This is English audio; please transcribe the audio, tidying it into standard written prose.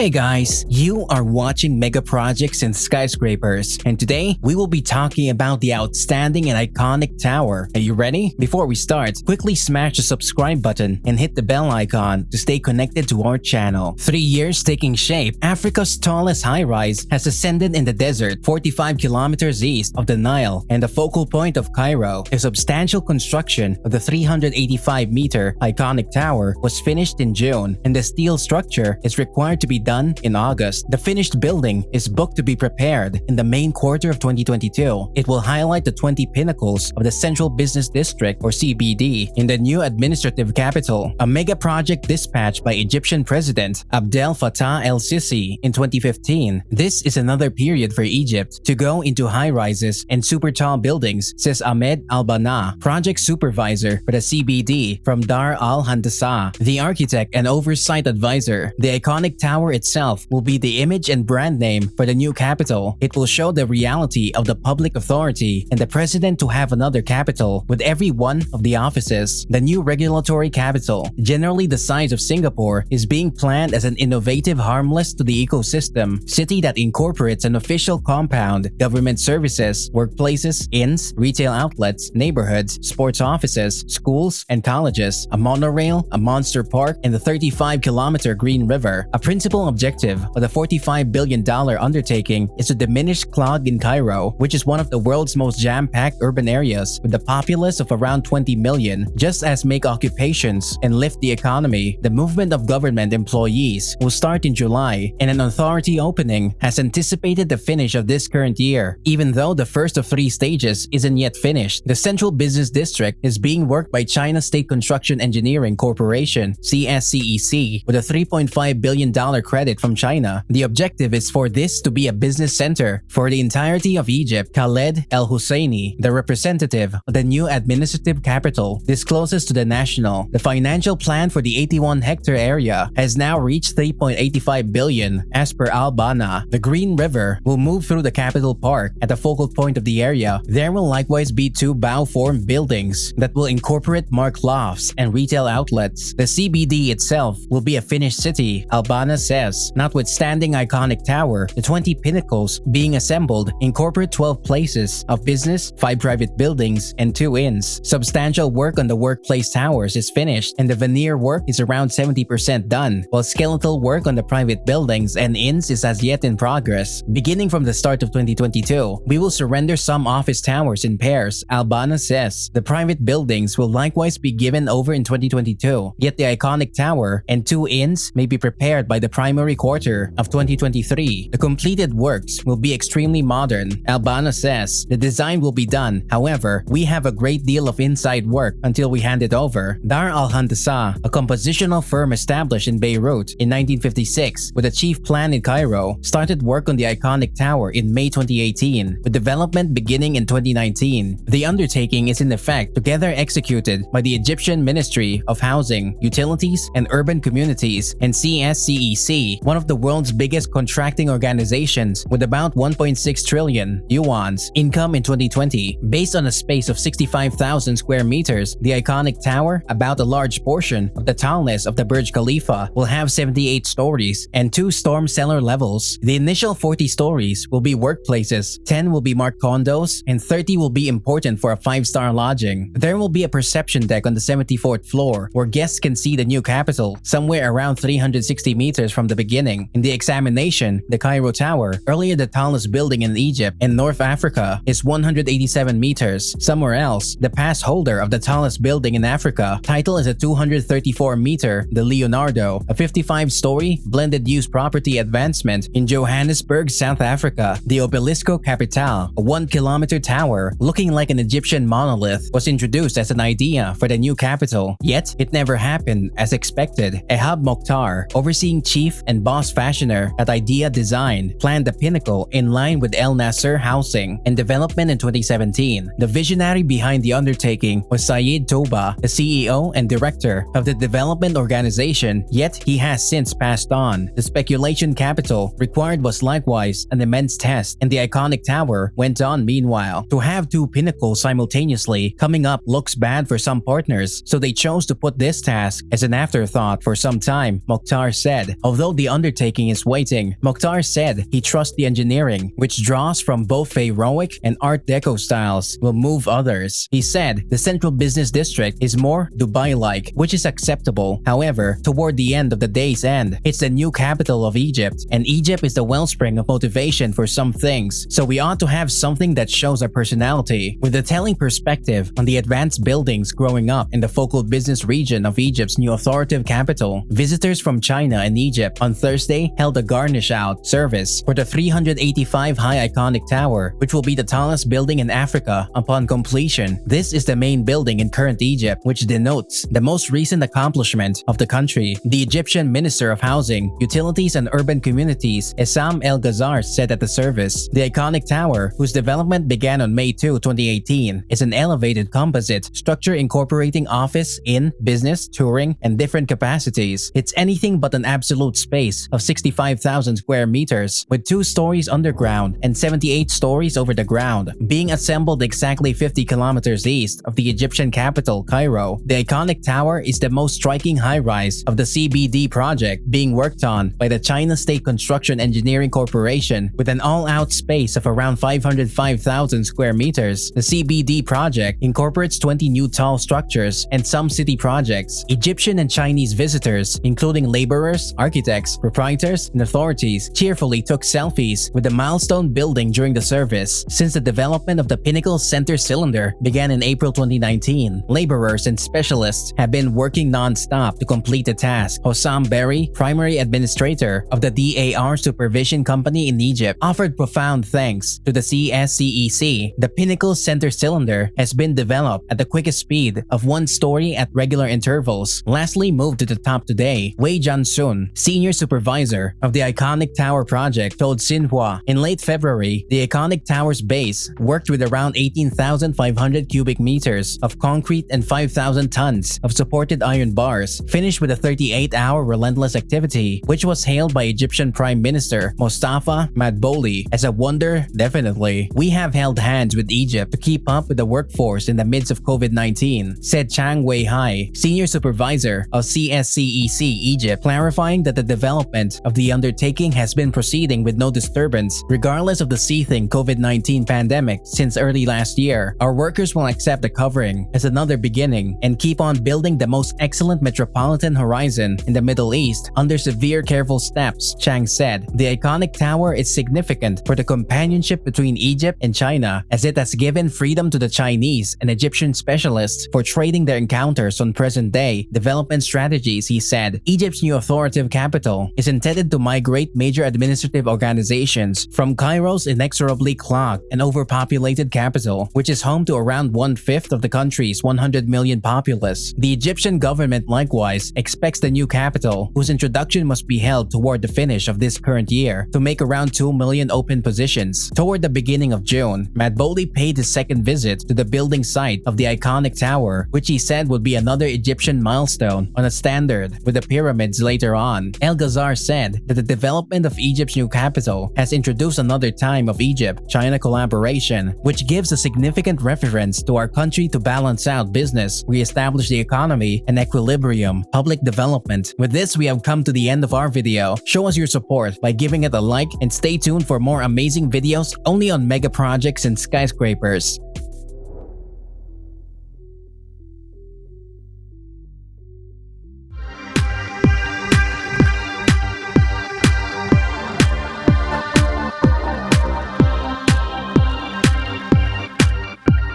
Hey guys, you are watching Mega Projects and Skyscrapers, and today we will be talking about the outstanding and iconic tower. Are you ready? Before we start, quickly smash the subscribe button and hit the bell icon to stay connected to our channel. 3 years taking shape, Africa's tallest high-rise has ascended in the desert 45 kilometers east of the Nile, and the focal point of Cairo. A substantial construction of the 385-meter iconic tower was finished in June, and the steel structure is required to be done in August. The finished building is booked to be prepared in the main quarter of 2022. It will highlight the 20 pinnacles of the Central Business District or CBD in the new administrative capital, a mega project dispatched by Egyptian President Abdel Fattah el-Sisi in 2015. This is another period for Egypt to go into high-rises and super tall buildings, says Ahmed Al-Banna, project supervisor for the CBD from Dar al-Handasa, the architect and oversight advisor. The iconic tower itself will be the image and brand name for the new capital. It will show the reality of the public authority and the president to have another capital with every one of the offices. The new regulatory capital, generally the size of Singapore, is being planned as an innovative, harmless to the ecosystem city that incorporates an official compound, government services, workplaces, inns, retail outlets, neighborhoods, sports offices, schools, and colleges, a monorail, a monster park, and the 35-kilometer Green River. A principal objective of the $45 billion undertaking is to diminish clog in Cairo, which is one of the world's most jam-packed urban areas with a populace of around 20 million, just as make occupations and lift the economy. The movement of government employees will start in July, and an authority opening has anticipated the finish of this current year. Even though the first of 3 stages isn't yet finished, the Central Business District is being worked by China State Construction Engineering Corporation (CSCEC) with a $3.5 billion credit from China. The objective is for this to be a business center for the entirety of Egypt. Khaled El Husseini, the representative of the new administrative capital, discloses to The National the financial plan for the 81-hectare area has now reached $3.85 billion. As per Al-Banna, the Green River will move through the capital park. At the focal point of the area, there will likewise be 2 bow-formed buildings that will incorporate marked lofts and retail outlets. The CBD itself will be a finished city, Al-Banna says. Notwithstanding iconic tower, the 20 pinnacles being assembled incorporate 12 places of business, 5 private buildings, and 2 inns. Substantial work on the workplace towers is finished, and the veneer work is around 70% done, while skeletal work on the private buildings and inns is as yet in progress. Beginning from the start of 2022, we will surrender some office towers in pairs, Al-Banna says. The private buildings will likewise be given over in 2022, yet the iconic tower and 2 inns may be prepared by the primary quarter of 2023. The completed works will be extremely modern, Al-Banna says. The design will be done. However, we have a great deal of inside work until we hand it over. Dar al-Handasa, a compositional firm established in Beirut in 1956 with a chief plan in Cairo, started work on the iconic tower in May 2018, with development beginning in 2019. The undertaking is in effect together executed by the Egyptian Ministry of Housing, Utilities, and Urban Communities and CSCEC, one of the world's biggest contracting organizations with about 1.6 trillion yuan's income in 2020. Based on a space of 65,000 square meters, the iconic tower, about a large portion of the tallness of the Burj Khalifa, will have 78 stories and 2 storm cellar levels. The initial 40 stories will be workplaces, 10 will be marked condos, and 30 will be important for a 5-star lodging. There will be a perception deck on the 74th floor where guests can see the new capital, somewhere around 360 meters from the beginning. In the examination, the Cairo Tower, earlier the tallest building in Egypt and North Africa, is 187 meters. Somewhere else, the past holder of the tallest building in Africa title is a 234-meter, the Leonardo, a 55-story blended-use property advancement in Johannesburg, South Africa. The Obelisco Capital, a 1-kilometer tower looking like an Egyptian monolith, was introduced as an idea for the new capital, yet it never happened as expected. Ehab Mokhtar, overseeing chief and boss fashioner at Idea Design, planned the pinnacle in line with El Nasser Housing and Development in 2017. The visionary behind the undertaking was Sayed Toba, the CEO and director of the development organization, yet he has since passed on. The speculation capital required was likewise an immense test, and the iconic tower went on meanwhile. To have 2 pinnacles simultaneously coming up looks bad for some partners, so they chose to put this task as an afterthought for some time, Mokhtar said. Although Although the undertaking is waiting, Mokhtar said he trusts the engineering, which draws from both Pharaohic and Art Deco styles, will move others. He said the central business district is more Dubai-like, which is acceptable. However, toward the end of the day's end, it's the new capital of Egypt, and Egypt is the wellspring of motivation for some things, so we ought to have something that shows our personality. With a telling perspective on the advanced buildings growing up in the focal business region of Egypt's new authoritative capital, visitors from China and Egypt on Thursday held a garnish-out service for the 385-high iconic tower, which will be the tallest building in Africa upon completion. This is the main building in current Egypt, which denotes the most recent accomplishment of the country. The Egyptian Minister of Housing, Utilities and Urban Communities, Essam El Ghazar, said at the service, the iconic tower, whose development began on May 2, 2018, is an elevated composite structure incorporating office, inn, business, touring, and different capacities. It's anything but an absolute space of 65,000 square meters, with 2 stories underground and 78 stories over the ground, being assembled exactly 50 kilometers east of the Egyptian capital, Cairo. The iconic tower is the most striking high-rise of the CBD project being worked on by the China State Construction Engineering Corporation, with an all-out space of around 505,000 square meters. The CBD project incorporates 20 new tall structures and some city projects. Egyptian and Chinese visitors, including laborers, architects, proprietors, and authorities, cheerfully took selfies with the milestone building during the service. Since the development of the Pinnacle Center Cylinder began in April 2019, laborers and specialists have been working non-stop to complete the task. Hossam Berry, primary administrator of the DAR Supervision Company in Egypt, offered profound thanks to the CSCEC. The Pinnacle Center Cylinder has been developed at the quickest speed of 1 story at regular intervals. Lastly, moved to the top today, Wei Jiansun, senior supervisor of the iconic tower project, told Xinhua in late February the iconic tower's base worked with around 18,500 cubic meters of concrete and 5,000 tons of supported iron bars, finished with a 38-hour relentless activity, which was hailed by Egyptian Prime Minister Mustafa Madbouly as a wonder. Definitely, we have held hands with Egypt to keep up with the workforce in the midst of COVID-19, said Chang Weihai, senior supervisor of CSCEC Egypt, clarifying that the development of the undertaking has been proceeding with no disturbance regardless of the seething COVID-19 pandemic since early last year. Our workers will accept the covering as another beginning and keep on building the most excellent metropolitan horizon in the Middle East under severe careful steps, Chang said. The iconic tower is significant for the companionship between Egypt and China, as it has given freedom to the Chinese and Egyptian specialists for trading their encounters on present-day development strategies, he said. Egypt's new authoritative capital is intended to migrate major administrative organizations from Cairo's inexorably clogged and overpopulated capital, which is home to around 1/5 of the country's 100 million populace. The Egyptian government likewise expects the new capital, whose introduction must be held toward the finish of this current year, to make around 2 million open positions. Toward the beginning of June, Madbouly paid his second visit to the building site of the iconic tower, which he said would be another Egyptian milestone on a standard with the pyramids later on. El Ghazar said that the development of Egypt's new capital has introduced another time of Egypt-China collaboration, which gives a significant reference to our country to balance out business, re-establish the economy, and equilibrium, public development. With this, we have come to the end of our video. Show us your support by giving it a like and stay tuned for more amazing videos only on mega projects and skyscrapers.